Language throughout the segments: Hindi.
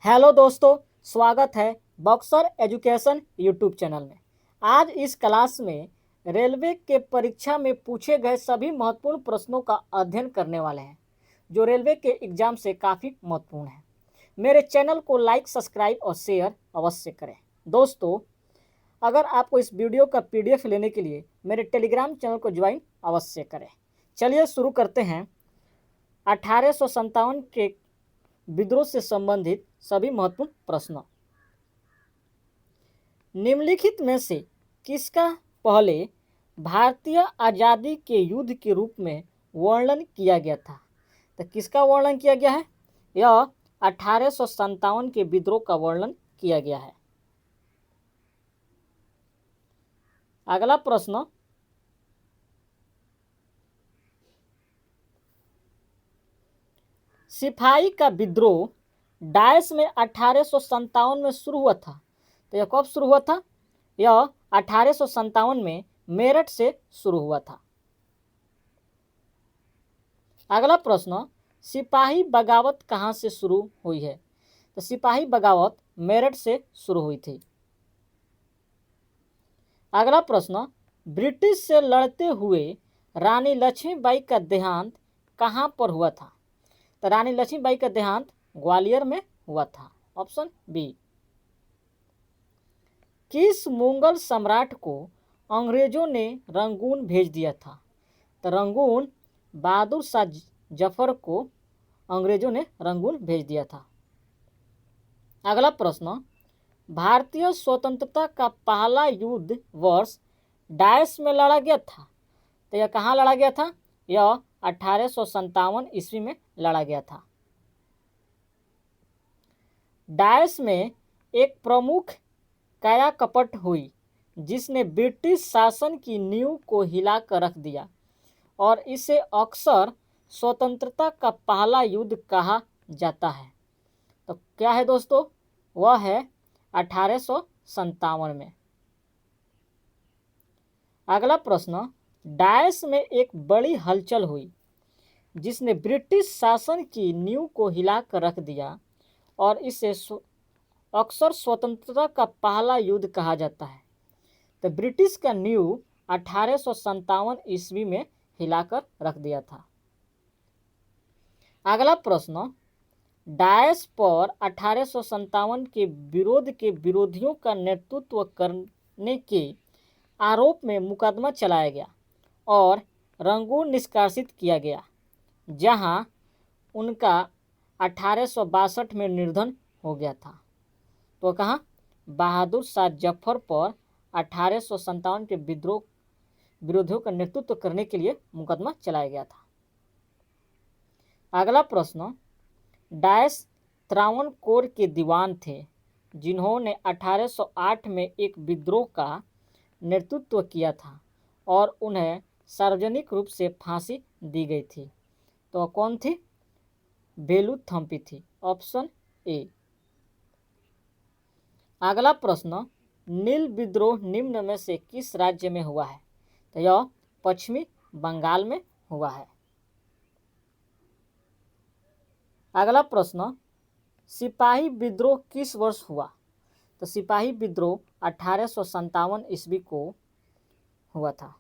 हेलो दोस्तों, स्वागत है बॉक्सर एजुकेशन यूट्यूब चैनल में। आज इस क्लास में रेलवे के परीक्षा में पूछे गए सभी महत्वपूर्ण प्रश्नों का अध्ययन करने वाले हैं जो रेलवे के एग्जाम से काफ़ी महत्वपूर्ण है। मेरे चैनल को लाइक, सब्सक्राइब और शेयर अवश्य करें। दोस्तों, अगर आपको इस वीडियो का पीडीएफ लेने के लिए मेरे टेलीग्राम चैनल को ज्वाइन अवश्य करें। चलिए शुरू करते हैं। 1857 के विद्रोह से संबंधित सभी महत्वपूर्ण प्रश्न। निम्नलिखित में से किसका पहले भारतीय आज़ादी के युद्ध के रूप में वर्णन किया गया था? तो किसका वर्णन किया गया है? यह 1857 के विद्रोह का वर्णन किया गया है। अगला प्रश्न, सिपाही का विद्रोह डायस में 1857 में शुरू हुआ था। तो यह कब शुरू हुआ था? यह 1857 में मेरठ से शुरू हुआ था। अगला प्रश्न, सिपाही बगावत कहाँ से शुरू हुई है? तो सिपाही बगावत मेरठ से शुरू हुई थी। अगला प्रश्न, ब्रिटिश से लड़ते हुए रानी लक्ष्मीबाई का देहांत कहाँ पर हुआ था? तो रानी लक्ष्मीबाई का देहांत ग्वालियर में हुआ था। Option B. किस मुगल सम्राट को अंग्रेजों ने रंगून भेज दिया था? तो रंगून बहादुर शाह जफर को अंग्रेजों ने रंगून भेज दिया था। अगला प्रश्न, भारतीय स्वतंत्रता का पहला युद्ध वर्ष डायस में लड़ा गया था। तो यह कहाँ लड़ा गया था? यह 1857 ईस्वी में लड़ा गया था। डायस में एक प्रमुख काया कपट हुई जिसने ब्रिटिश शासन की नींव को हिलाकर रख दिया और इसे अक्सर स्वतंत्रता का पहला युद्ध कहा जाता है। तो क्या है दोस्तों? वह है 1857 में। अगला प्रश्न, डायस में एक बड़ी हलचल हुई जिसने ब्रिटिश शासन की नींव को हिलाकर रख दिया और इसे अक्सर स्वतंत्रता का पहला युद्ध कहा जाता है। तो ब्रिटिश का नींव 1857 ईस्वी में हिलाकर रख दिया था। अगला प्रश्न, डायस पर 1857 के विरोध के विरोधियों का नेतृत्व करने के आरोप में मुकदमा चलाया गया और रंगून निष्कासित किया गया, जहां उनका 1862 में निर्धन हो गया था। तो कहाँ? बहादुर शाह जफर पर 1857 के विरोधियों का नेतृत्व करने के लिए मुकदमा चलाया गया था। अगला प्रश्न, डायस त्रावणकोर के दीवान थे जिन्होंने 1808 में एक विद्रोह का नेतृत्व किया था और उन्हें सार्वजनिक रूप से फांसी दी गई थी। तो कौन थी? वेलुथम्पी थी। Option A. अगला प्रश्न, नील विद्रोह निम्न में से किस राज्य में हुआ है? तो यह पश्चिमी बंगाल में हुआ है। अगला प्रश्न, सिपाही विद्रोह किस वर्ष हुआ? तो सिपाही विद्रोह 1857 ईस्वी को हुआ था।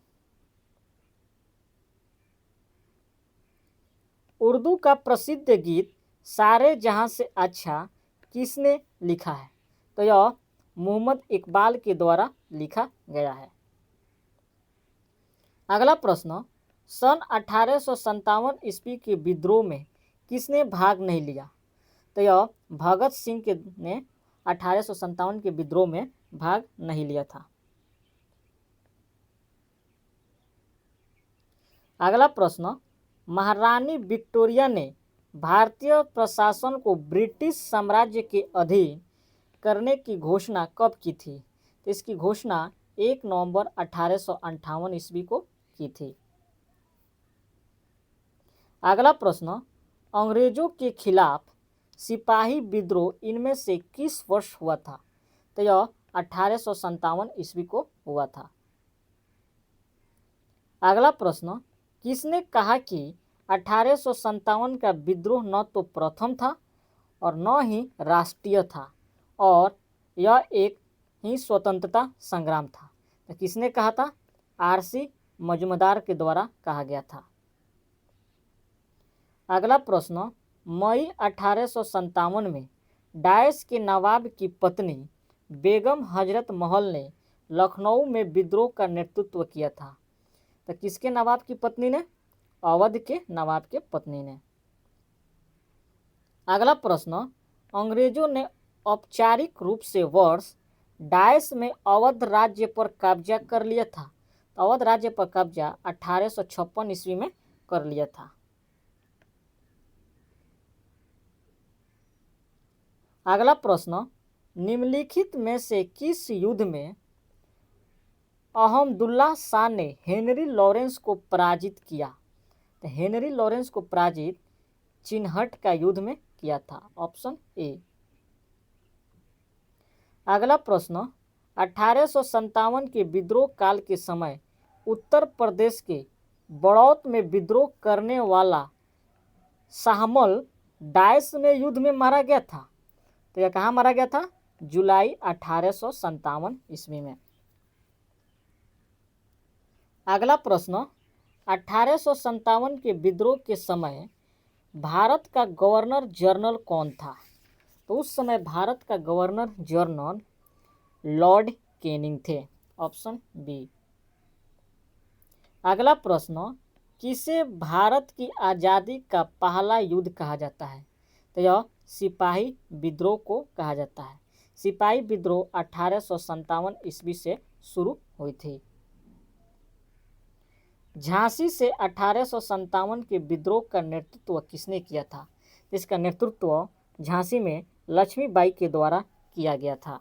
उर्दू का प्रसिद्ध गीत सारे जहां से अच्छा किसने लिखा है? तो यह मोहम्मद इकबाल के द्वारा लिखा गया है। अगला प्रश्न, सन 1857 ईस्वी के विद्रोह में किसने भाग नहीं लिया? तो यह भगत सिंह ने 1857 के विद्रोह में भाग नहीं लिया था। अगला प्रश्न, महारानी विक्टोरिया ने भारतीय प्रशासन को ब्रिटिश साम्राज्य के अधीन करने की घोषणा कब की थी? तो इसकी घोषणा 1 नवंबर 1858 ईस्वी को की थी। अगला प्रश्न, अंग्रेजों के खिलाफ सिपाही विद्रोह इनमें से किस वर्ष हुआ था? तो यह 1857 ईस्वी को हुआ था। अगला प्रश्न, किसने कहा कि 1857 का विद्रोह न तो प्रथम था और न ही राष्ट्रीय था, और यह एक ही स्वतंत्रता संग्राम था। तो किसने कहा था? आरसी मजूमदार के द्वारा कहा गया था। अगला प्रश्न, मई 1857 में डायस के नवाब की पत्नी बेगम हजरत महल ने लखनऊ में विद्रोह का नेतृत्व किया था। तो किसके नवाब की पत्नी ने? अवध के नवाब के पत्नी ने। अगला प्रश्न, अंग्रेजों ने औपचारिक रूप से वर्ष डायस में अवध राज्य पर कब्जा कर लिया था। तो अवध राज्य पर कब्जा 1856 ईस्वी में कर लिया था। अगला प्रश्न, निम्नलिखित में से किस युद्ध में अहमदुल्ला शाह ने हेनरी लॉरेंस को पराजित किया? तो हेनरी लॉरेंस को पराजित चिन्हट का युद्ध में किया था। Option A. अगला प्रश्न, 1857 के विद्रोह काल के समय उत्तर प्रदेश के बड़ौत में विद्रोह करने वाला शाहमल डायस में युद्ध में मारा गया था। तो यह कहाँ मारा गया था? जुलाई 1857 ईस्वी में। अगला प्रश्न, 1857 के विद्रोह के समय भारत का गवर्नर जनरल कौन था? तो उस समय भारत का गवर्नर जनरल लॉर्ड कैनिंग थे। Option B. अगला प्रश्न, किसे भारत की आज़ादी का पहला युद्ध कहा जाता है? तो यह सिपाही विद्रोह को कहा जाता है। सिपाही विद्रोह 1857 ईस्वी से शुरू हुई थी। झांसी से 1857 के विद्रोह का नेतृत्व किसने किया था? इसका नेतृत्व झांसी में लक्ष्मीबाई के द्वारा किया गया था।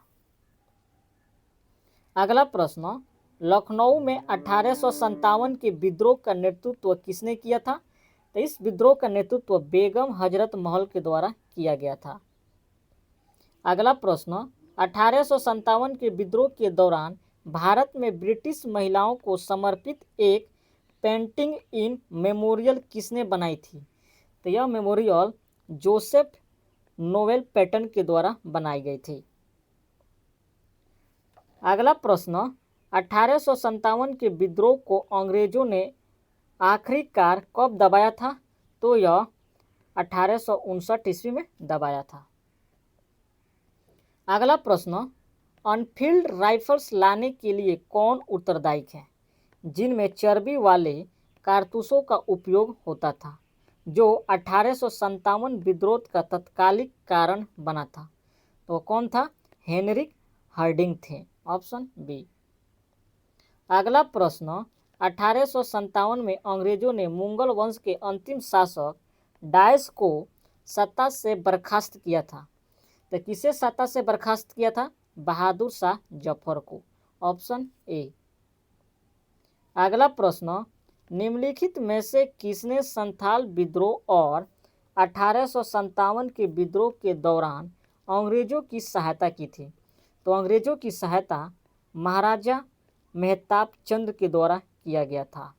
अगला प्रश्न, लखनऊ में 1857 के विद्रोह का नेतृत्व किसने किया था? तो इस विद्रोह का नेतृत्व बेगम हजरत महल के द्वारा किया गया था। अगला प्रश्न, 1857 के विद्रोह के दौरान भारत में ब्रिटिश महिलाओं को समर्पित एक पेंटिंग इन मेमोरियल किसने बनाई थी? तो यह मेमोरियल जोसेफ नोवेल पैटर्न के द्वारा बनाई गई थी। अगला प्रश्न, 1857 के विद्रोह को अंग्रेजों ने आखिरकार कब दबाया था? तो यह 1859 ईस्वी में दबाया था। अगला प्रश्न, अनफील्ड राइफल्स लाने के लिए कौन उत्तरदायी है, जिनमें चर्बी वाले कारतूसों का उपयोग होता था, जो 1857 विद्रोह का तत्कालिक कारण बना था? तो कौन था? हेनरिक हार्डिंग थे। Option B. अगला प्रश्न, 1857 में अंग्रेजों ने मुगल वंश के अंतिम शासक डायस को सत्ता से बर्खास्त किया था। तो किसे सत्ता से बर्खास्त किया था? बहादुर शाह जफर को। Option A. अगला प्रश्न, निम्नलिखित में से किसने संथाल विद्रोह और 1857 के विद्रोह के दौरान अंग्रेजों की सहायता की थी? तो अंग्रेजों की सहायता महाराजा मेहताब चंद के द्वारा किया गया था।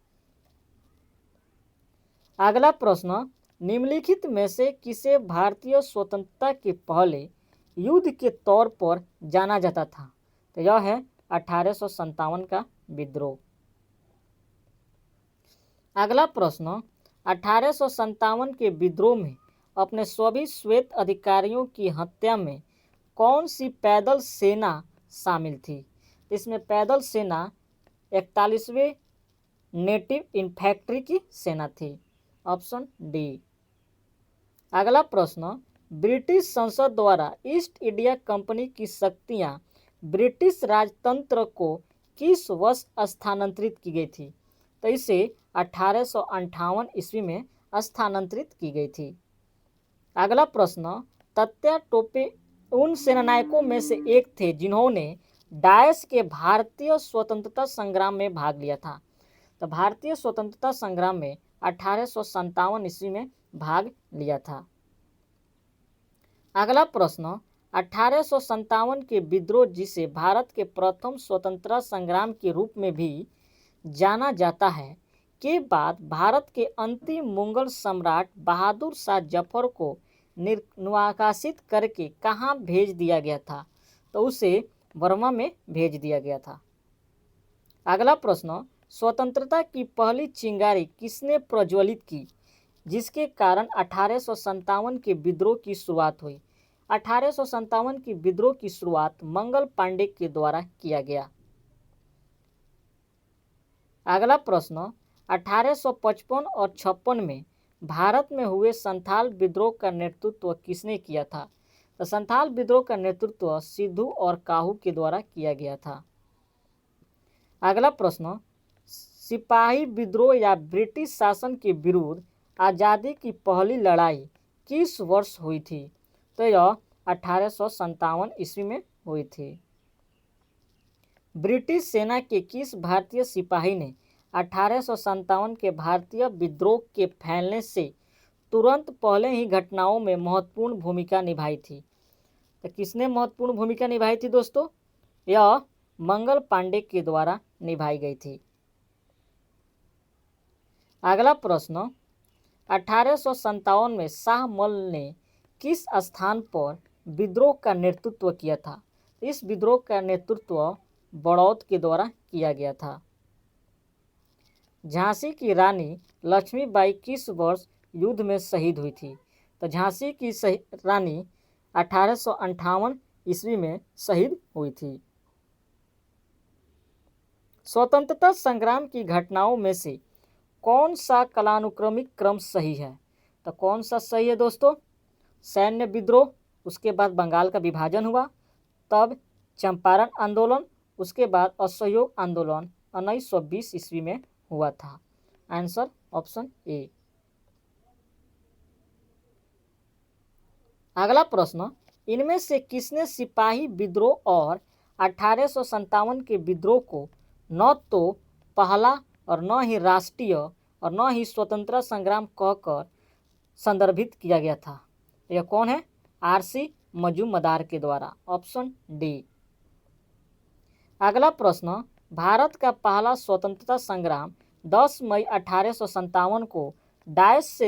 अगला प्रश्न, निम्नलिखित में से किसे भारतीय स्वतंत्रता के पहले युद्ध के तौर पर जाना जाता था? तो यह है 1857 का विद्रोह। अगला प्रश्न, 1857 के विद्रोह में अपने सभी श्वेत अधिकारियों की हत्या में कौन सी पैदल सेना शामिल थी? इसमें पैदल सेना 41वें नेटिव इन्फैंट्री की सेना थी। Option D. अगला प्रश्न, ब्रिटिश संसद द्वारा ईस्ट इंडिया कंपनी की शक्तियां ब्रिटिश राजतंत्र को किस वर्ष स्थानांतरित की गई थी? तो इसे 1858 ईस्वी में स्थानांतरित की गई थी। अगला प्रश्न, तात्या टोपे उन सेनानायकों में से एक थे जिन्होंने डायस के भारतीय स्वतंत्रता संग्राम में भाग लिया था। तो भारतीय स्वतंत्रता संग्राम में 1857 ईस्वी में भाग लिया था। अगला प्रश्न, 1857 के विद्रोह, जिसे भारत के प्रथम स्वतंत्रता संग्राम के रूप में भी जाना जाता है, के बाद भारत के अंतिम मुगल सम्राट बहादुर शाह जफर को निर्वाकाशित करके कहाँ भेज दिया गया था? तो उसे बर्मा में भेज दिया गया था। अगला प्रश्न, स्वतंत्रता की पहली चिंगारी किसने प्रज्वलित की, जिसके कारण 1857 के विद्रोह की शुरुआत हुई? 1857 की विद्रोह की शुरुआत मंगल पांडे के द्वारा किया गया। अगला प्रश्न, 1855 और 56 में भारत में हुए संथाल विद्रोह का नेतृत्व किसने किया था? तो संथाल विद्रोह का नेतृत्व सिद्धू और काहू के द्वारा किया गया था। अगला प्रश्न, सिपाही विद्रोह या ब्रिटिश शासन के विरुद्ध आज़ादी की पहली लड़ाई किस वर्ष हुई थी? तो यह 1857 ईस्वी में हुई थी। ब्रिटिश सेना के किस भारतीय सिपाही ने 1857 के भारतीय विद्रोह के फैलने से तुरंत पहले ही घटनाओं में महत्वपूर्ण भूमिका निभाई थी? तो किसने महत्वपूर्ण भूमिका निभाई थी दोस्तों? यह मंगल पांडे के द्वारा निभाई गई थी। अगला प्रश्न, 1857 में शाहमल ने किस स्थान पर विद्रोह का नेतृत्व किया था? इस विद्रोह का नेतृत्व बड़ौद के द्वारा किया गया था। झांसी की रानी लक्ष्मीबाई किस वर्ष युद्ध में शहीद हुई थी? तो झांसी की रानी 1858 ईस्वी में शहीद हुई थी। स्वतंत्रता संग्राम की घटनाओं में से कौन सा कालानुक्रमिक क्रम सही है? तो कौन सा सही है दोस्तों? सैन्य विद्रोह, उसके बाद बंगाल का विभाजन हुआ, तब चंपारण आंदोलन, उसके बाद असहयोग आंदोलन 1920 ईस्वी में हुआ था। Answer option A. अगला प्रश्न, इनमें से किसने सिपाही विद्रोह और 1857 के विद्रोह को न तो पहला और न ही राष्ट्रीय और न ही स्वतंत्रता संग्राम कहकर संदर्भित किया गया था? यह कौन है? आरसी मजूमदार के द्वारा। Option D. अगला प्रश्न, भारत का पहला स्वतंत्रता संग्राम 10 मई 1857 को डायस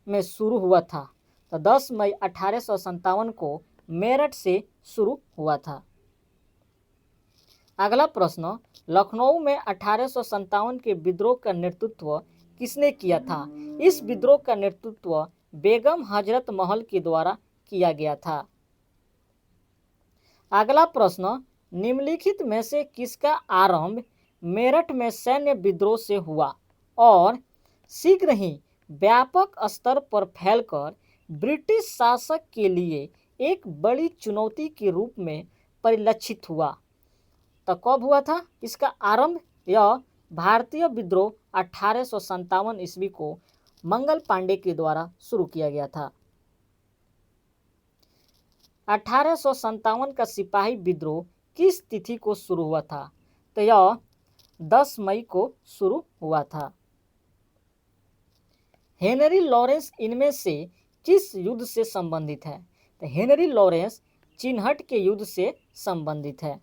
में शुरू हुआ था। तो 10 मई 1857 को मेरठ से शुरू हुआ था। अगला प्रश्न, लखनऊ में 1857 के विद्रोह का नेतृत्व किसने किया था? इस विद्रोह का नेतृत्व बेगम हजरत महल के द्वारा किया गया था। अगला प्रश्न, निम्नलिखित में से किसका आरंभ मेरठ में सैन्य विद्रोह से हुआ और शीघ्र ही व्यापक स्तर पर फैलकर ब्रिटिश शासक के लिए एक बड़ी चुनौती के रूप में परिलक्षित हुआ? तो कब हुआ था इसका आरंभ? यह भारतीय विद्रोह 1857 ईस्वी को मंगल पांडे के द्वारा शुरू किया गया था। 1857 का सिपाही विद्रोह किस तिथि को शुरू हुआ था? तो यह 10 मई को शुरू हुआ था। हेनरी लॉरेंस इनमें से किस युद्ध से संबंधित है? तो हेनरी लॉरेंस चिन्हट के युद्ध से संबंधित है।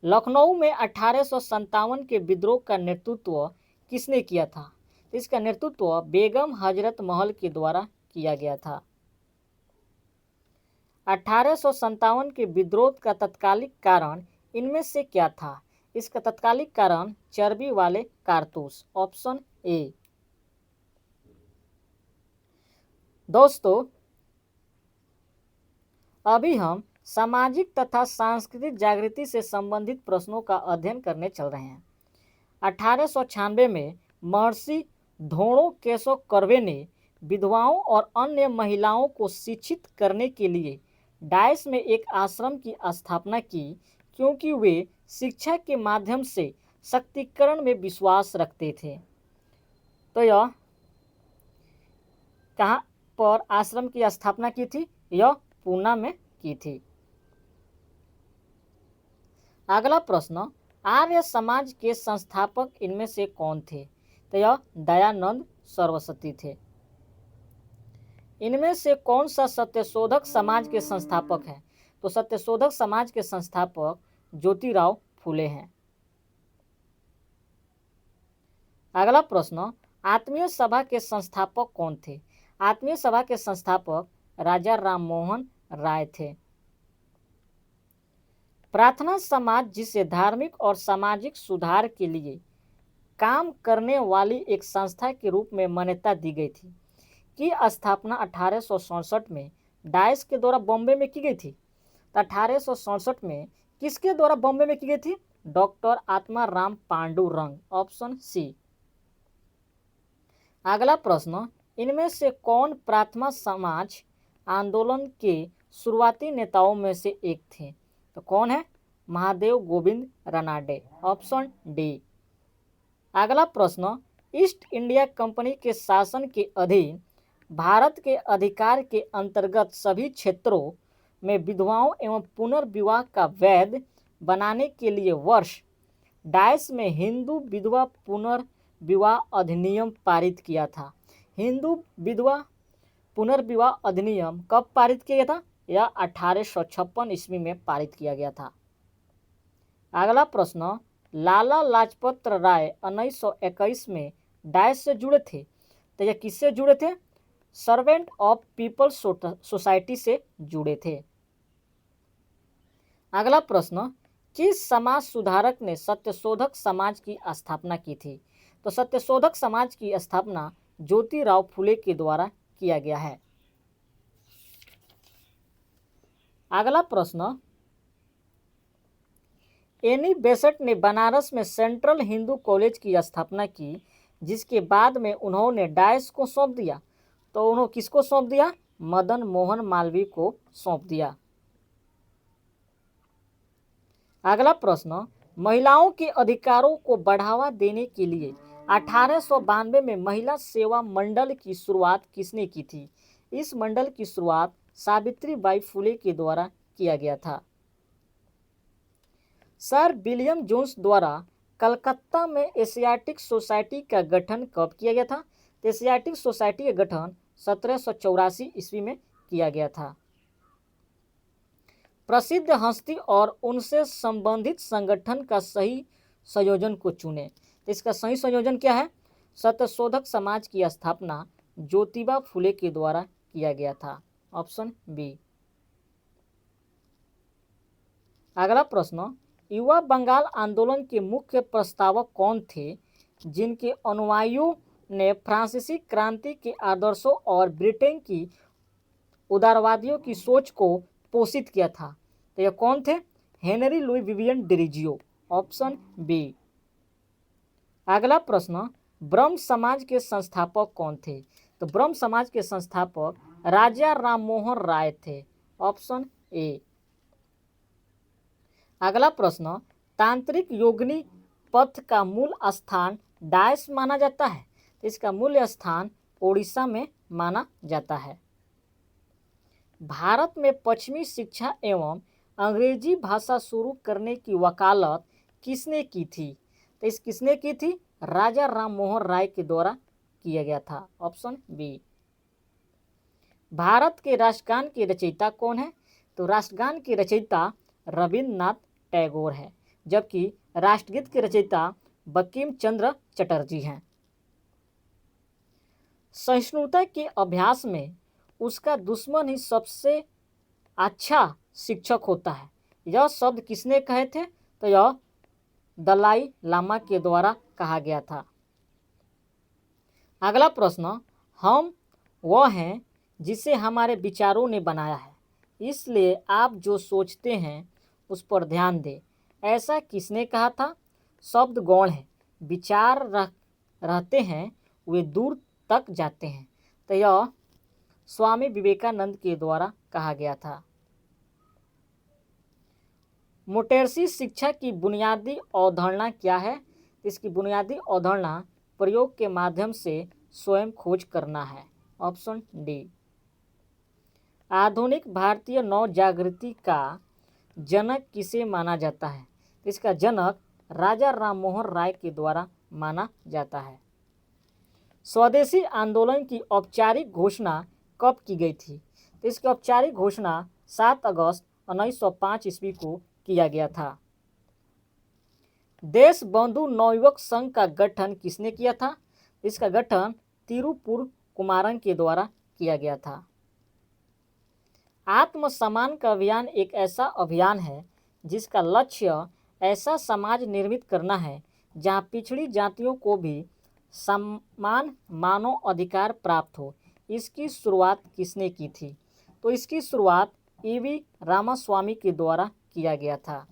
लखनऊ में 1857 के विद्रोह का नेतृत्व किसने किया था? इसका नेतृत्व बेगम हजरत महल के द्वारा किया गया था। 1857 के विद्रोह का तत्कालिक कारण इनमें से क्या था? इसका तत्कालिक कारण चर्बी वाले कारतूस। Option A. दोस्तों, अभी हम सामाजिक तथा सांस्कृतिक जागृति से संबंधित प्रश्नों का अध्ययन करने चल रहे हैं। 1896 में महर्षि धोड़ो केशव कर्वे ने विधवाओं और अन्य महिलाओं को शिक्षित करने के लिए डायस में एक आश्रम की स्थापना की, क्योंकि वे शिक्षा के माध्यम से शक्तिकरण में विश्वास रखते थे। तो यह कहाँ पर आश्रम की स्थापना की थी? यह पूना में की थी। अगला प्रश्न, आर्य समाज के संस्थापक इनमें से कौन थे? तो यह दयानंद सरस्वती थे। इनमें से कौन सा सत्यशोधक समाज के संस्थापक है? तो सत्यशोधक समाज के संस्थापक ज्योतिराव फूले हैं। अगला प्रश्न, आत्मीय सभा के संस्थापक कौन थे? आत्मीय सभा के संस्थापक राजा राममोहन राय थे। प्रार्थना समाज, जिसे धार्मिक और सामाजिक सुधार के लिए काम करने वाली एक संस्था के रूप में मान्यता दी गई थी, की स्थापना 1867 में डायस के द्वारा बॉम्बे में की गई थी। 1867 में किसके द्वारा बॉम्बे में की गई थी? Doctor Atmaram Pandurang, option C. अगला प्रश्न, इनमें से कौन प्रार्थना समाज आंदोलन के शुरुआती नेताओं में से एक थे? तो कौन है? Mahadev Govind Ranade, option D. अगला प्रश्न, ईस्ट इंडिया कंपनी के शासन के अधीन भारत के अधिकार के अंतर्गत सभी क्षेत्रों में विधवाओं एवं पुनर्विवाह का वैध बनाने के लिए वर्ष डायस में हिंदू विधवा पुनर्विवाह अधिनियम पारित किया था। हिंदू विधवा पुनर्विवाह अधिनियम कब पारित किया गया था? यह 1856 ईस्वी में पारित किया गया था। अगला प्रश्न, लाला लाजपत राय 1921 में डायस से जुड़े थे, तो यह किससे जुड़े थे? सर्वेंट ऑफ पीपल्स सोसाइटी से जुड़े थे। अगला प्रश्न, किस समाज सुधारक ने सत्यशोधक समाज की स्थापना की थी? तो सत्यशोधक समाज की स्थापना ज्योतिराव फुले के द्वारा किया गया है। अगला प्रश्न, एनी बेसेंट ने बनारस में सेंट्रल हिंदू कॉलेज की स्थापना की, जिसके बाद में उन्होंने डायस को सौंप दिया। तो उन्होंने किसको सौंप दिया? मदन मोहन मालवीय को सौंप दिया। अगला प्रश्न, महिलाओं के अधिकारों को बढ़ावा देने के लिए 1892 में महिला सेवा मंडल की शुरुआत किसने की थी? इस मंडल की शुरुआत सावित्रीबाई फुले के द्वारा किया गया था। सर विलियम जोन्स द्वारा कलकत्ता में एशियाटिक सोसाइटी का गठन कब किया गया था? एशियाटिक सोसाइटी का गठन 1784 ईस्वी में किया गया था। प्रसिद्ध हस्ती और उनसे संबंधित संगठन का सही संयोजन को चुनें। इसका सही संयोजन क्या है? सत्यशोधक समाज की स्थापना ज्योतिबा फुले के द्वारा किया गया था, ऑप्शन बी। अगला प्रश्न, युवा बंगाल आंदोलन के मुख्य प्रस्तावक कौन थे, जिनके अनुयायियों ने फ्रांसीसी क्रांति के आदर्शों और ब्रिटेन की उदारवादियों की सोच को पोषित किया था? तो यह कौन थे? Henry Louis Vivian Derozio, option B. अगला प्रश्न, ब्रह्म समाज के संस्थापक कौन थे? तो ब्रह्म समाज के संस्थापक राजा राममोहन राय थे, ऑप्शन ए। अगला प्रश्न, तांत्रिक योगिनी पथ का मूल स्थान डायस माना जाता है, इसका मूल स्थान ओडिशा में माना जाता है। भारत में पश्चिमी शिक्षा एवं अंग्रेजी भाषा शुरू करने की वकालत किसने की थी? तो इस किसने की थी? राजा राममोहन राय के द्वारा किया गया था, ऑप्शन बी। भारत के राष्ट्रगान के रचयिता कौन है? तो राष्ट्रगान के रचयिता रविन्द्रनाथ टैगोर है, जबकि राष्ट्रगीत के रचयिता बंकिम चंद्र चटर्जी हैं। सहिष्णुता के अभ्यास में उसका दुश्मन ही सबसे अच्छा शिक्षक होता है, यह शब्द किसने कहे थे? तो यह दलाई लामा के द्वारा कहा गया था। अगला प्रश्न, हम वह हैं जिसे हमारे विचारों ने बनाया है, इसलिए आप जो सोचते हैं उस पर ध्यान दें, ऐसा किसने कहा था? शब्द गौण है, विचार रहते हैं वे दूर तक जाते हैं, तो यह स्वामी विवेकानंद के द्वारा कहा गया था। मोटेर्सी शिक्षा की बुनियादी अवधारणा क्या है? इसकी बुनियादी अवधारणा प्रयोग के माध्यम से स्वयं खोज करना है, ऑप्शन डी। आधुनिक भारतीय नव जागृति का जनक किसे माना जाता है? इसका जनक राजा राममोहन राय के द्वारा माना जाता है। स्वदेशी आंदोलन की औपचारिक घोषणा कब की गई थी? तो इसकी औपचारिक घोषणा 7 अगस्त 1905 ईस्वी को किया गया था। देश बंधु नवयुवक संघ का गठन किसने किया था? इसका गठन तिरुपुर कुमारन के द्वारा किया गया था। आत्म सम्मान का अभियान एक ऐसा अभियान है जिसका लक्ष्य ऐसा समाज निर्मित करना है जहां पिछड़ी जातियों को भी समान मानव अधिकार प्राप्त हो। इसकी शुरुआत किसने की थी? तो इसकी शुरुआत ईवी रामास्वामी के द्वारा किया गया था।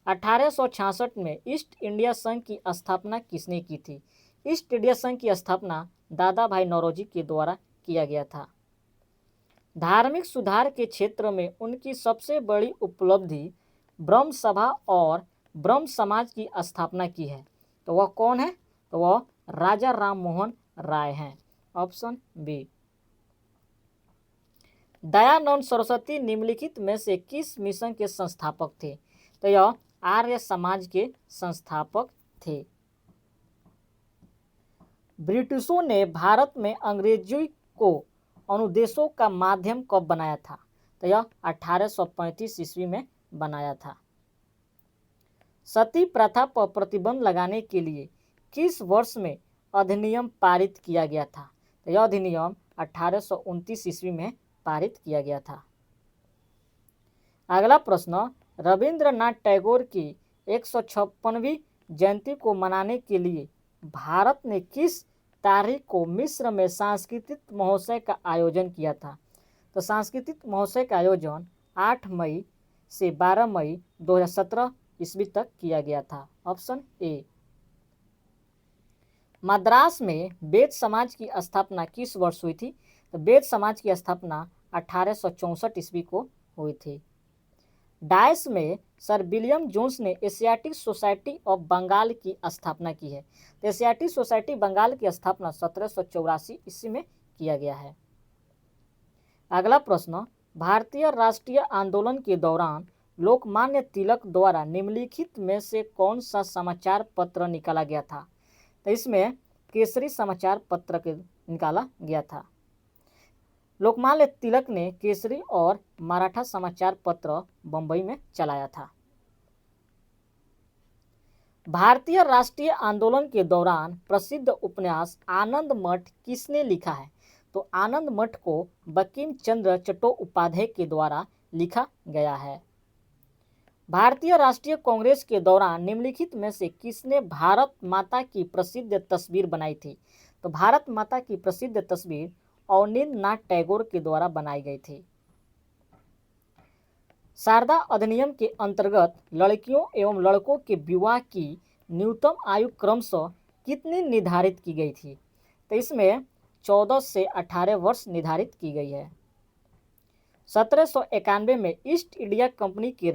1866 में ईस्ट इंडिया संघ की स्थापना किसने की थी? ईस्ट इंडिया संघ की स्थापना दादा भाई नौरोजी के द्वारा किया गया था। धार्मिक सुधार के क्षेत्र में उनकी सबसे बड़ी उपलब्धि ब्रह्म सभा और ब्रह्म समाज की स्थापना की है। तो वह कौन है? तो वह राजा राम मोहन राय हैं। Option B. दयानंद सरस्वती निम्नलिखित में से किस मिशन के संस्थापक थे? तो यह आर्य समाज के संस्थापक थे। ब्रिटिशों ने भारत में अंग्रेजी को अनुदेशों का माध्यम कब बनाया था? तो यह 1835 ईस्वी में बनाया था। सती प्रथा पर प्रतिबंध लगाने के लिए किस वर्ष में अधिनियम पारित किया गया था? तो यह अधिनियम 1829 ईस्वी में पारित किया गया था। अगला प्रश्न, रविंद्रनाथ टैगोर की 156वीं जयंती को मनाने के लिए भारत ने किस तारीख को मिस्र में सांस्कृतिक महोत्सव का आयोजन किया था? तो सांस्कृतिक महोत्सव का आयोजन 8 मई से 12 मई 2017 ईस्वी तक किया गया था। Option A. मद्रास में बेद समाज की स्थापना किस वर्ष हुई थी? तो बेद समाज की स्थापना 1864 ईस्वी को हुई थी। डायस में सर विलियम जोन्स ने एशियाटिक सोसाइटी ऑफ बंगाल की स्थापना की है। तो एशियाटिक सोसाइटी बंगाल की स्थापना 1784 ईस्वी में किया गया है। अगला प्रश्न, भारतीय राष्ट्रीय आंदोलन के दौरान लोकमान्य तिलक द्वारा निम्नलिखित में से कौन सा समाचार पत्र निकाला गया था? तो इसमें केसरी समाचार पत्र के निकाला गया था। लोकमान्य तिलक ने केसरी और मराठा समाचार पत्र बंबई में चलाया था। भारतीय राष्ट्रीय आंदोलन के दौरान प्रसिद्ध उपन्यास आनंद मठ किसने लिखा है? तो आनंद मठ को बंकिम चंद्र चट्टोपाध्याय के द्वारा लिखा गया है। भारतीय राष्ट्रीय कांग्रेस के दौरान निम्नलिखित में से किसने भारत माता की प्रसिद्ध तस्वीर बनाई थी? तो भारत माता की प्रसिद्ध तस्वीर अवनींद्रनाथ टैगोर के द्वारा बनाई गई थी। शारदा अधिनियम के अंतर्गत लड़कियों एवं लड़कों के विवाह की न्यूनतम आयु क्रमशः कितनी निर्धारित की गई थी? तो इसमें 14 से 18 वर्ष निर्धारित की गई है। 1791 में ईस्ट इंडिया कंपनी के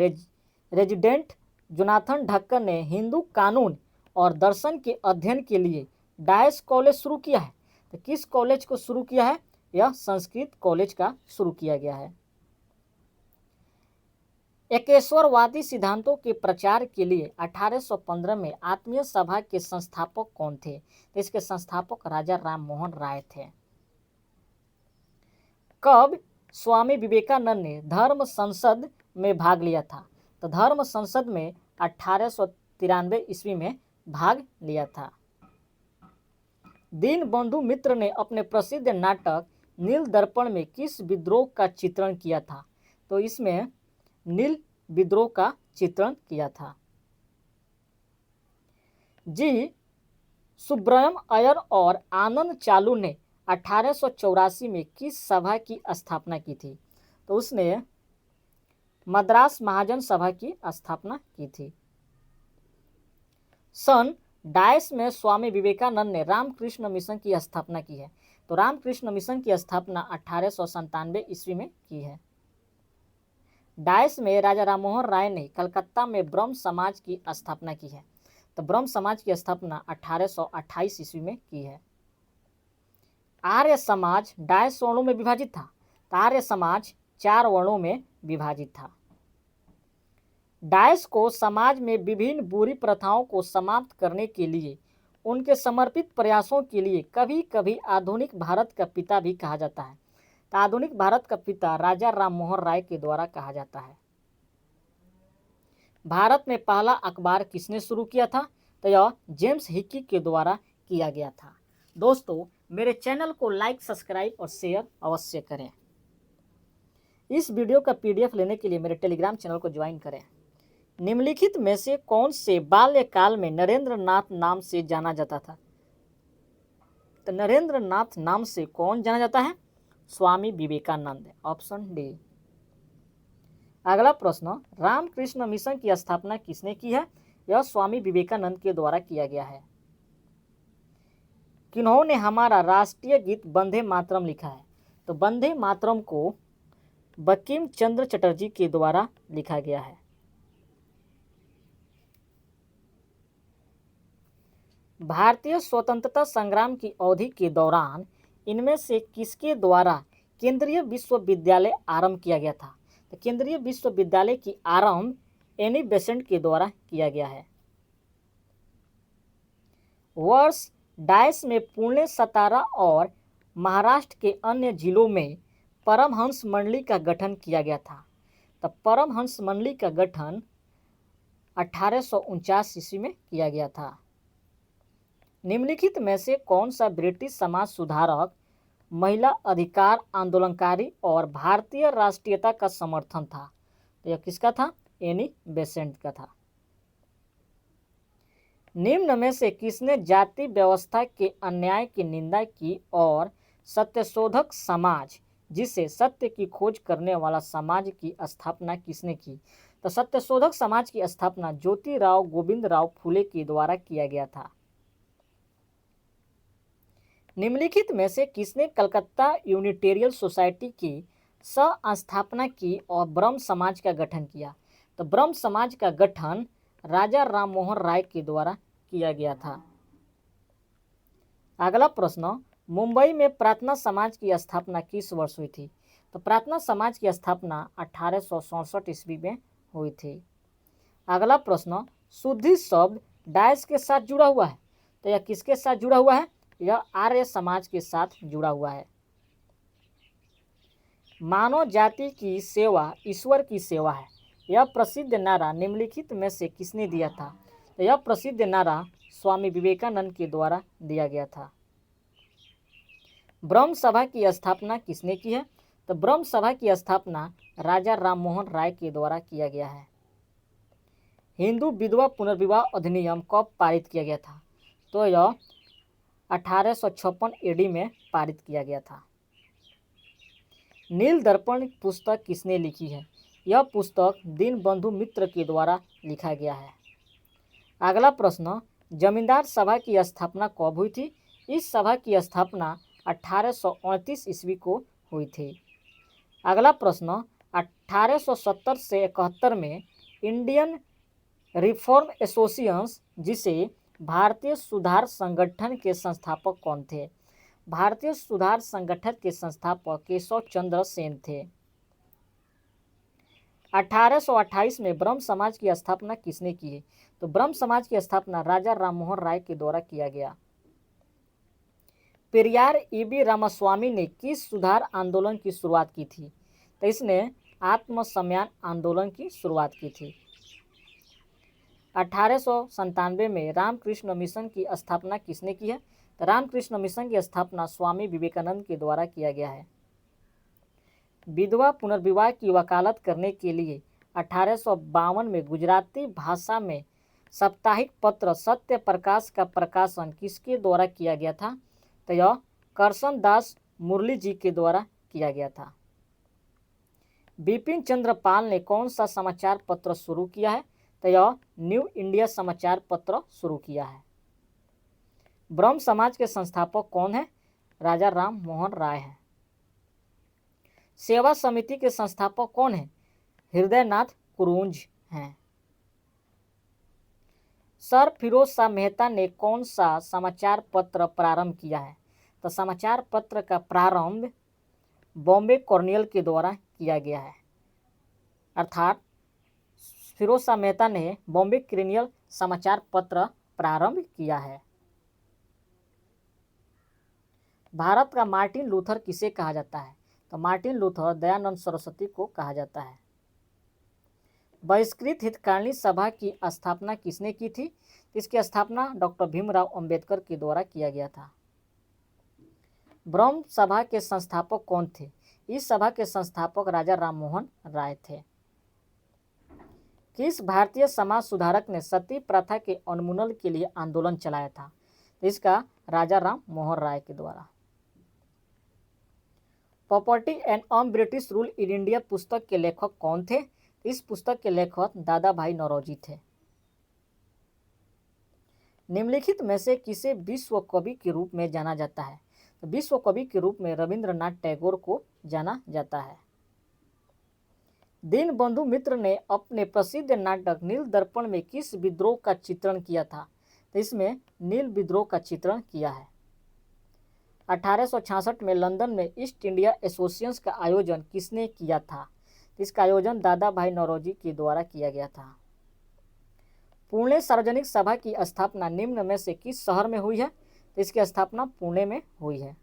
रेजिडेंट जोनाथन ढक्कर ने हिंदू कानून और दर्शन के अध्ययन के लिए डायस कॉलेज शुरू किया है। तो किस कॉलेज को शुरू किया है? यह संस्कृत कॉलेज का शुरू किया गया है। एकेश्वरवादी सिद्धांतों के प्रचार के लिए 1815 में आत्मीय सभा के संस्थापक कौन थे? तो इसके संस्थापक राजा राम मोहन राय थे। कब स्वामी विवेकानंद ने धर्म संसद में भाग लिया था? तो धर्म संसद में 1893 ईस्वी में भाग लिया था। दीनबंधु मित्र ने अपने प्रसिद्ध नाटक नील दर्पण में किस विद्रोह का चित्रण किया था? तो इसमें नील विद्रोह का चित्रण किया था। जी सुब्रमण्यम अय्यर और आनंद चालू ने 1884 में किस सभा की स्थापना की थी? तो उसने मद्रास महाजन सभा की स्थापना की थी। सन डायस में स्वामी विवेकानंद ने रामकृष्ण मिशन की स्थापना की है। तो रामकृष्ण मिशन की स्थापना 1897 ईस्वी में की है। डायस में राजा राममोहन राय ने कलकत्ता में ब्रह्म समाज की स्थापना की है। तो ब्रह्म समाज की स्थापना 1828 ईस्वी में की है। आर्य समाज डायस वर्णों में विभाजित था। तो आर्य समाज 4 वर्णों में विभाजित था। डायस को समाज में विभिन्न बुरी प्रथाओं को समाप्त करने के लिए उनके समर्पित प्रयासों के लिए कभी कभी आधुनिक भारत का पिता भी कहा जाता है। तो आधुनिक भारत का पिता राजा राम मोहन राय के द्वारा कहा जाता है। भारत में पहला अखबार किसने शुरू किया था? तो यह जेम्स हिकी के द्वारा किया गया था। दोस्तों, मेरे चैनल को लाइक, सब्सक्राइब और शेयर अवश्य करें। इस वीडियो का पीडीएफ लेने के लिए मेरे टेलीग्राम चैनल को ज्वाइन करें। निम्नलिखित में से कौन से बाल्यकाल में नरेंद्र नाथ नाम से जाना जाता था? तो नरेंद्र नाथ नाम से कौन जाना जाता है? स्वामी विवेकानंद। Option D. अगला प्रश्न, रामकृष्ण मिशन की स्थापना किसने की है? यह स्वामी विवेकानंद के द्वारा किया गया है। किन्होंने हमारा राष्ट्रीय गीत वंदे मातरम लिखा है? तो वंदे मातरम को बंकिम चंद्र चटर्जी के द्वारा लिखा गया है। भारतीय स्वतंत्रता संग्राम की अवधि के दौरान इनमें से किसके द्वारा केंद्रीय विश्वविद्यालय आरंभ किया गया था? तो केंद्रीय विश्वविद्यालय की आरंभ एनी बेसेंट के द्वारा किया गया है। वर्ष डाइस में पुणे, सतारा और महाराष्ट्र के अन्य जिलों में परमहंस मंडली का गठन किया गया था। तो परमहंस मंडली का गठन 1849 ईस्वी में किया गया था। निम्नलिखित में से कौन सा ब्रिटिश समाज सुधारक, महिला अधिकार आंदोलनकारी और भारतीय राष्ट्रीयता का समर्थन था? तो यह किसका था? एनी बेसेंट का था। निम्न में से किसने जाति व्यवस्था के अन्याय की निंदा की और सत्यशोधक समाज, जिसे सत्य की खोज करने वाला समाज की स्थापना किसने की? तो सत्यशोधक समाज की स्थापना ज्योतिराव गोविंदराव फूले के द्वारा किया गया था। निम्नलिखित में से किसने कलकत्ता यूनिटेरियल सोसाइटी की सह-स्थापना की और ब्रह्म समाज का गठन किया? तो ब्रह्म समाज का गठन राजा राममोहन राय के द्वारा किया गया था। अगला प्रश्न, मुंबई में प्रार्थना समाज की स्थापना किस वर्ष हुई थी? तो प्रार्थना समाज की स्थापना 1867 ईस्वी में हुई थी। अगला प्रश्न, शुद्धि शब्द डाइस के साथ जुड़ा हुआ है? तो यह किसके साथ जुड़ा हुआ है? यह आर्य समाज के साथ जुड़ा हुआ है। मानव जाति की सेवा ईश्वर की सेवा है, यह प्रसिद्ध नारा निम्नलिखित में से किसने दिया था? तो यह प्रसिद्ध नारा स्वामी विवेकानंद के द्वारा दिया गया था। ब्रह्म सभा की स्थापना किसने की है? तो ब्रह्म सभा की स्थापना राजा राममोहन राय के द्वारा किया गया है। हिंदू विधवा पुनर्विवाह अधिनियम कब पारित किया गया था? तो यह 1856 एडी में पारित किया गया था। नील दर्पण पुस्तक किसने लिखी है? यह पुस्तक दीनबंधु मित्र के द्वारा लिखा गया है। अगला प्रश्न, जमींदार सभा की स्थापना कब हुई थी? इस सभा की स्थापना 1829 ईस्वी को हुई थी। अगला प्रश्न, 1870 से 71 में इंडियन रिफॉर्म एसोसिएशन, जिसे भारतीय सुधार संगठन के संस्थापक कौन थे? भारतीय सुधार संगठन के संस्थापक केशव चंद्र सेन थे। 1828 में ब्रह्म समाज की स्थापना किसने की है? तो ब्रह्म समाज की स्थापना राजा राममोहन राय के द्वारा किया गया। पेरियार ईबी रामास्वामी ने किस सुधार आंदोलन की शुरुआत की थी? तो इसने आत्मसम्मान आंदोलन की शुरुआत की थी। 1897 में रामकृष्ण मिशन की स्थापना किसने की है? तो रामकृष्ण मिशन की स्थापना स्वामी विवेकानंद के द्वारा किया गया है। विधवा पुनर्विवाह की वकालत करने के लिए 1852 में गुजराती भाषा में साप्ताहिक पत्र सत्य प्रकाश का प्रकाशन किसके द्वारा किया गया था? तो यह करसन दास मुरली जी के द्वारा किया गया था। बिपिन चंद्र पाल ने कौन सा समाचार पत्र शुरू किया है? तो यह न्यू इंडिया समाचार पत्र शुरू किया है। ब्रह्म समाज के संस्थापक कौन है? राजा राम मोहन राय हैं। सेवा समिति के संस्थापक कौन है? हृदयनाथ कुरुंज हैं। सर फिरोज शाह मेहता ने कौन सा समाचार पत्र प्रारंभ किया है? तो समाचार पत्र का प्रारंभ बॉम्बे कॉर्नियल के द्वारा किया गया है, अर्थात फिरोज शाह मेहता ने बॉम्बे कॉर्नियल समाचार पत्र प्रारंभ किया है। भारत का मार्टिन लूथर किसे कहा जाता है? तो मार्टिन लूथर दयानंद सरस्वती को कहा जाता है। बहिष्कृत हितकारिणी सभा की स्थापना किसने की थी? इसकी स्थापना डॉक्टर भीमराव अंबेडकर के द्वारा किया गया था। ब्रह्म सभा के संस्थापक कौन थे? इस सभा के संस्थापक राजा राममोहन राय थे। किस भारतीय समाज सुधारक ने सती प्रथा के उन्मूलन के लिए आंदोलन चलाया था? इसका राजा राममोहन राय के द्वारा। Property and on British rule in India पुस्तक के लेखक कौन थे? इस पुस्तक के लेखक दादा भाई नौरोजी थे। निम्नलिखित में से किसे विश्व कवि के रूप में जाना जाता है? तो विश्व कवि के रूप में रविंद्रनाथ टैगोर को जाना जाता है। दीनबंधु मित्र ने अपने प्रसिद्ध नाटक नील दर्पण में किस विद्रोह का चित्रण किया था? तो इसमें नील विद्रोह का चित्रण किया है। 1866 में लंदन में ईस्ट इंडिया एसोसिएशन का आयोजन किसने किया था? इसका आयोजन दादा भाई नौरोजी के द्वारा किया गया था। पुणे सार्वजनिक सभा की स्थापना निम्न में से किस शहर में हुई है? तो इसकी स्थापना पुणे में हुई है।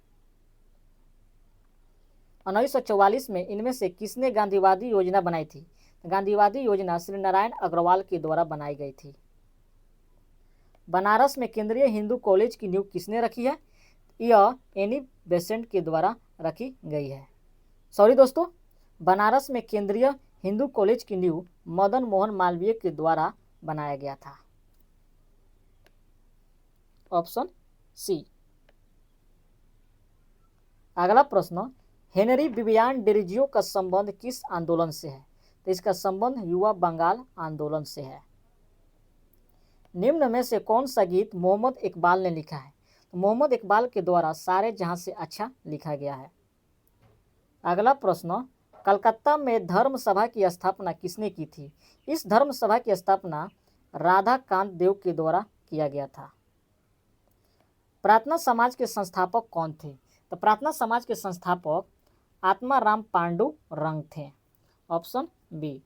1944 में इनमें से किसने गांधीवादी योजना बनाई थी? गांधीवादी योजना श्री नारायण अग्रवाल के द्वारा बनाई गई थी। बनारस में केंद्रीय हिंदू कॉलेज की नींव किसने रखी है? यह एनी बेसेंट के द्वारा रखी गई है। सॉरी दोस्तों, बनारस में केंद्रीय हिंदू कॉलेज की नींव मदन मोहन मालवीय के द्वारा बनाया गया था। Option C. अगला प्रश्न, हेनरी विवियान डेरिजियो का संबंध किस आंदोलन से है? तो इसका संबंध युवा बंगाल आंदोलन से है। निम्न में से कौन सा गीत मोहम्मद इकबाल ने लिखा है? तो मोहम्मद इकबाल के द्वारा सारे जहां से अच्छा लिखा गया है। अगला प्रश्न, कलकत्ता में धर्म सभा की स्थापना किसने की थी? इस धर्म सभा की स्थापना राधा कांत देव के द्वारा किया गया था। प्रार्थना समाज के संस्थापक कौन थे? तो प्रार्थना समाज के संस्थापक आत्माराम पांडु रंग थे। Option B.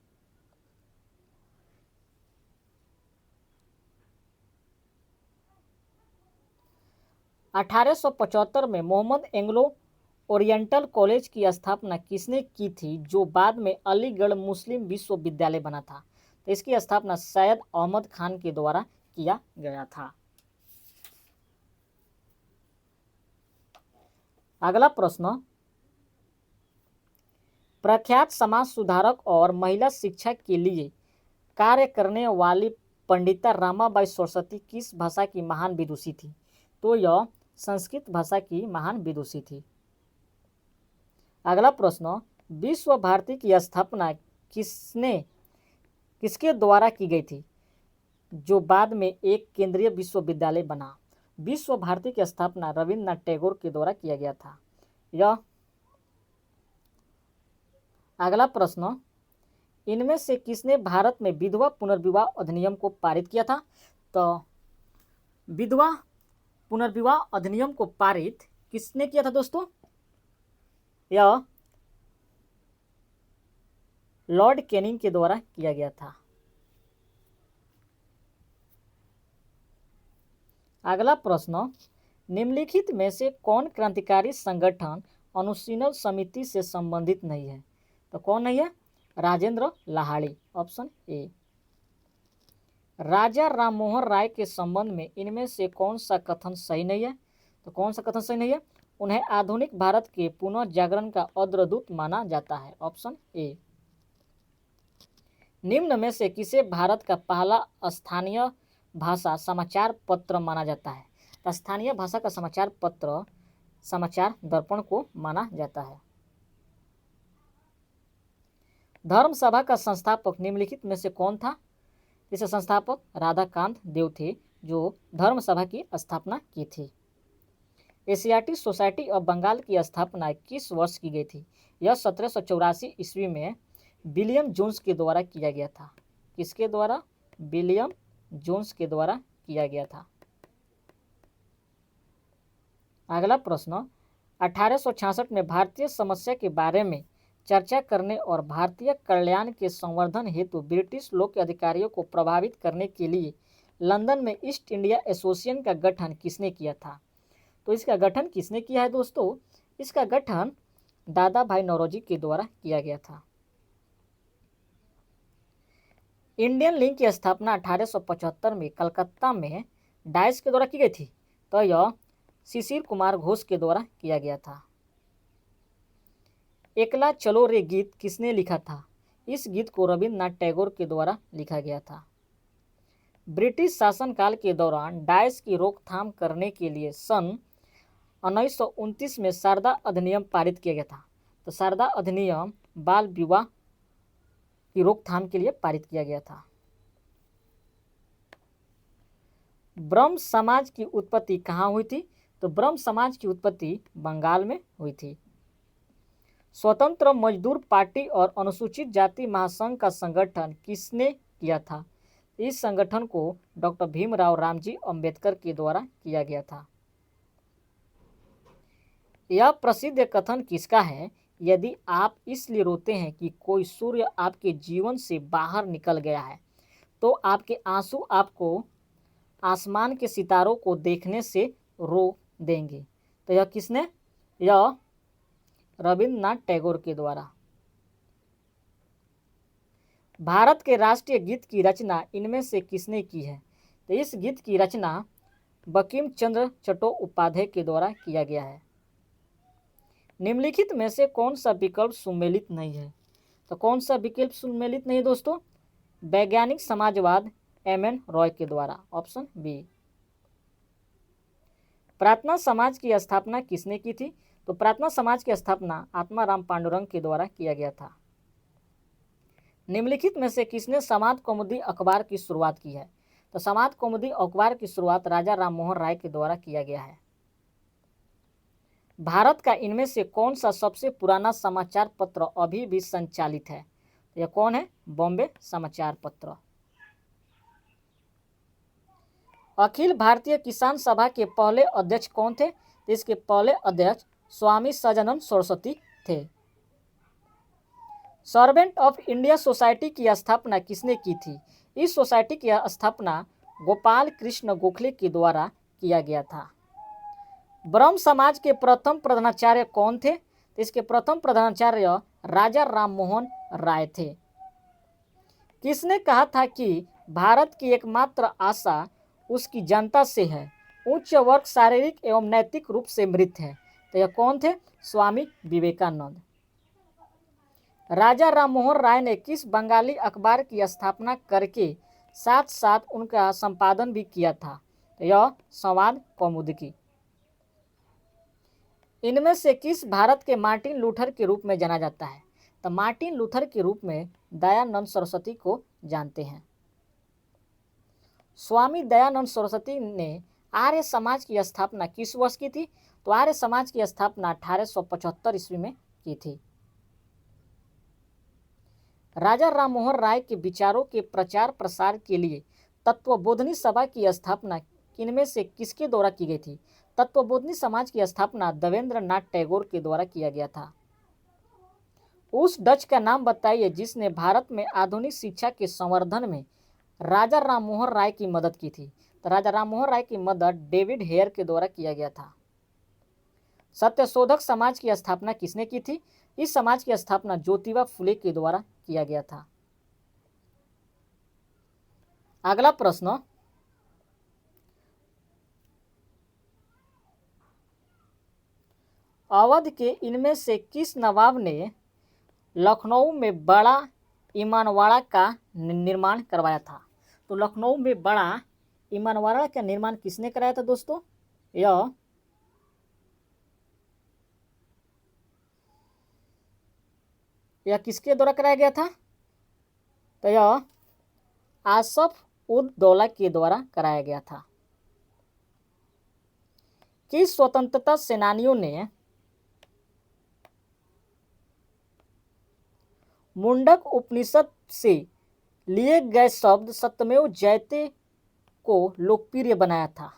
(1875) में मोहम्मद एंग्लो ओरिएंटल कॉलेज की स्थापना किसने की थी, जो बाद में अलीगढ़ मुस्लिम विश्वविद्यालय बना था? तो इसकी स्थापना सैयद अहमद खान के द्वारा किया गया था। अगला प्रश्न, प्रख्यात समाज सुधारक और महिला शिक्षा के लिए कार्य करने वाली पंडिता रमाबाई सरस्वती किस भाषा की महान विदुषी थी? तो यह संस्कृत भाषा की महान विदुषी थी। अगला प्रश्न, विश्व भारती की स्थापना किसके द्वारा की गई थी, जो बाद में एक केंद्रीय विश्वविद्यालय बना? विश्व भारती की स्थापना रविंद्रनाथ टैगोर के द्वारा किया गया था। यह अगला प्रश्न, इनमें से किसने भारत में विधवा पुनर्विवाह अधिनियम को पारित किया था? तो विधवा पुनर्विवाह अधिनियम को पारित किसने किया था दोस्तों? यह लॉर्ड कैनिंग के द्वारा किया गया था। अगला प्रश्न, निम्नलिखित में से कौन क्रांतिकारी संगठन अनुशीलन समिति से संबंधित नहीं है? तो कौन नहीं है? राजेंद्र लाहाड़ी। Option A. राजा राममोहन राय के संबंध में इनमें से कौन सा कथन सही नहीं है? तो कौन सा कथन सही नहीं है? उन्हें आधुनिक भारत के पुनः जागरण का अग्रदूत माना जाता है। Option A. निम्न में से किसे भारत का पहला स्थानीय भाषा समाचार पत्र माना जाता है? स्थानीय भाषा का समाचार पत्र समाचार दर्पण को माना जाता है। धर्म सभा का संस्थापक निम्नलिखित में से कौन था? इसे संस्थापक राधाकांत देव थे, जो धर्म सभा की स्थापना की थी। एशियाटिक सोसाइटी ऑफ बंगाल की स्थापना किस वर्ष की गई थी? यह 1784 ईस्वी में विलियम जोन्स के द्वारा किया गया था। किसके द्वारा? विलियम जोन्स के द्वारा किया गया था। अगला प्रश्न, 1866 में भारतीय समस्या के बारे में चर्चा करने और भारतीय कल्याण के संवर्धन हेतु ब्रिटिश लोक के अधिकारियों को प्रभावित करने के लिए लंदन में ईस्ट इंडिया एसोसिएशन का गठन किसने किया था? तो इसका गठन किसने किया है दोस्तों? इसका गठन दादा भाई नौरोजी के द्वारा किया गया था। इंडियन लीग की स्थापना 1875 में कलकत्ता में डाइस के द्वारा की गई थी। तो यह शिशिर कुमार घोष के द्वारा किया गया था। एकला चलो रे गीत किसने लिखा था? इस गीत को रविन्द्रनाथ टैगोर के द्वारा लिखा गया था। ब्रिटिश शासनकाल के दौरान डायस की रोकथाम करने के लिए सन 1929 में शारदा अधिनियम पारित किया गया था। तो शारदा अधिनियम बाल विवाह की रोकथाम के लिए पारित किया गया था। ब्रह्म समाज की उत्पत्ति कहाँ हुई थी? तो ब्रह्म समाज की उत्पत्ति बंगाल में हुई थी। स्वतंत्र मजदूर पार्टी और अनुसूचित जाति महासंघ का संगठन किसने किया था? इस संगठन को डॉक्टर भीमराव रामजी अंबेडकर के द्वारा किया गया था। यह प्रसिद्ध कथन किसका है? यदि आप इसलिए रोते हैं कि कोई सूर्य आपके जीवन से बाहर निकल गया है, तो आपके आंसू आपको आसमान के सितारों को देखने से रोक देंगे। तो यह किसने? यह रविन्द्रनाथ टैगोर के द्वारा। भारत के राष्ट्रीय गीत की रचना इनमें से किसने की है? तो इस गीत की रचना बंकिम चंद्र चट्टोपाध्याय के द्वारा किया गया है। निम्नलिखित में से कौन सा विकल्प सुमेलित नहीं है? तो कौन सा विकल्प सुमेलित नहीं है दोस्तों? वैज्ञानिक समाजवाद एम.एन. रॉय के द्वारा, ऑप्शन बी। प्रार्थना समाज की स्थापना किसने की थी? तो प्रार्थना समाज की स्थापना आत्माराम पांडुरंग के द्वारा किया गया था। निम्नलिखित में से किसने समाज कौमुदी अखबार की शुरुआत की है? तो समाज कौमुदी अखबार की शुरुआत राजा राममोहन राय के द्वारा किया गया है। भारत का इनमें से कौन सा सबसे पुराना समाचार पत्र अभी भी संचालित है? यह कौन है? बॉम्बे समाचार पत्र। अखिल भारतीय किसान सभा के पहले अध्यक्ष कौन थे? इसके पहले अध्यक्ष स्वामी सदानंद सरस्वती थे। सर्वेंट ऑफ इंडिया सोसाइटी की स्थापना किसने की थी? इस सोसाइटी की स्थापना गोपाल कृष्ण गोखले के द्वारा किया गया था। ब्रह्म समाज के प्रथम प्रधानाचार्य कौन थे? इसके प्रथम प्रधानाचार्य राजा राममोहन राय थे। किसने कहा था कि भारत की एकमात्र आशा उसकी जनता से है, उच्च वर्ग शारीरिक एवं नैतिक रूप से मृत है? तो यह कौन थे? स्वामी विवेकानंद। राजा राममोहन राय ने किस बंगाली अखबार की स्थापना करके साथ साथ उनका संपादन भी किया था? यह संवाद कौमुदी। इनमें से किस भारत के मार्टिन लूथर के रूप में जाना जाता है? तो मार्टिन लूथर के रूप में दयानंद सरस्वती को जानते हैं। स्वामी दयानंद सरस्वती ने आर्य समाज की स्थापना किस वर्ष की थी? तो आर्य समाज की स्थापना 1875 ईस्वी में की थी। राजा राममोहन राय के विचारों के प्रचार प्रसार के लिए तत्वबोधिनी सभा की स्थापना किनमें से किसके द्वारा की गई थी? तत्वबोधिनी समाज की स्थापना देवेंद्र नाथ टैगोर के द्वारा किया गया था। उस डच का नाम बताइए जिसने भारत में आधुनिक शिक्षा के संवर्धन में राजा राममोहन राय की मदद की थी? तो राजा राममोहन राय की मदद डेविड हेयर के द्वारा किया गया था। सत्यशोधक समाज की स्थापना किसने की थी? इस समाज की स्थापना ज्योतिबा फुले के द्वारा किया गया था। अगला प्रश्न, अवध के इनमें से किस नवाब ने लखनऊ में बड़ा इमामबाड़ा का निर्माण करवाया था? तो लखनऊ में बड़ा इमामबाड़ा का निर्माण किसने कराया था दोस्तों? यह किसके द्वारा कराया गया था? तो यह आसफ उद दौला के द्वारा कराया गया था। किस स्वतंत्रता सेनानियों ने मुंडक उपनिषद से लिए गए शब्द सत्यमेव जयते को लोकप्रिय बनाया था?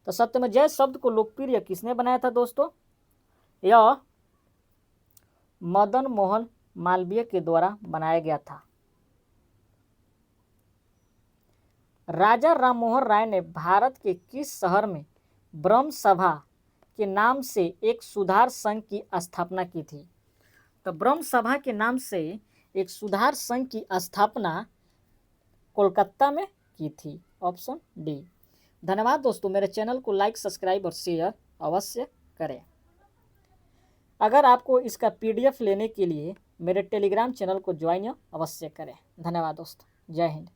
तो सत्यमेव जय शब्द को लोकप्रिय किसने बनाया था दोस्तों? यह मदन मोहन मालवीय के द्वारा बनाया गया था। राजा राममोहन राय ने भारत के किस शहर में ब्रह्म सभा के नाम से एक सुधार संघ की स्थापना की थी? तो ब्रह्म सभा के नाम से एक सुधार संघ की स्थापना कोलकाता में की थी, ऑप्शन डी। धन्यवाद दोस्तों। मेरे चैनल को लाइक, सब्सक्राइब और शेयर अवश्य करें। अगर आपको इसका PDF लेने के लिए मेरे टेलीग्राम चैनल को ज्वाइन अवश्य करें। धन्यवाद दोस्तों। जय हिंद।